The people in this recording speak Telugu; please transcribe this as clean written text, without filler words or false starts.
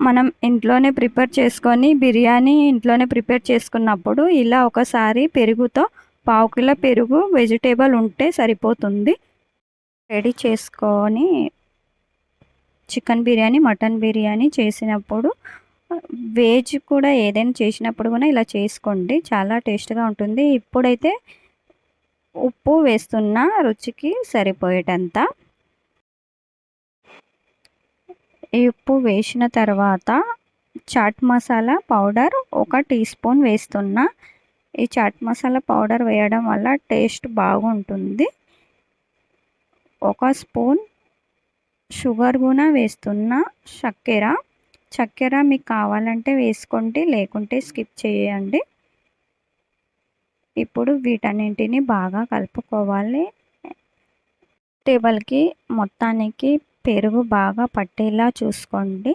మనం ఇంట్లోనే ప్రిపేర్ చేసుకొని బిర్యానీ ఇంట్లోనే ప్రిపేర్ చేసుకున్నప్పుడు ఇలా ఒకసారి పెరుగుతో పావు కిలో పెరుగు వెజిటేబుల్ ఉంటే సరిపోతుంది. రెడీ చేసుకొని చికెన్ బిర్యానీ మటన్ బిర్యానీ చేసినప్పుడు వెజ్ కూడా ఏదైనా చేసినప్పుడు కూడా ఇలా చేసుకోండి, చాలా టేస్ట్గా ఉంటుంది. ఇప్పుడైతే ఉప్పు వేస్తున్న రుచికి సరిపోయేటంత. ఈ ఉప్పు వేసిన తర్వాత chaat masala powder 1 teaspoon వేస్తున్నా. ఈ చాట్ మసాలా పౌడర్ వేయడం వల్ల టేస్ట్ బాగుంటుంది. 1 స్పూన్ షుగర్ కూడా వేస్తున్నా. చక్కెర మీకు కావాలంటే వేసుకోండి, లేకుంటే స్కిప్ చేయండి. ఇప్పుడు వీటన్నింటిని బాగా కలుపుకోవాలి. టేబుల్కి మొత్తానికి పెరుగు బాగా పట్టేలా చూసుకోండి.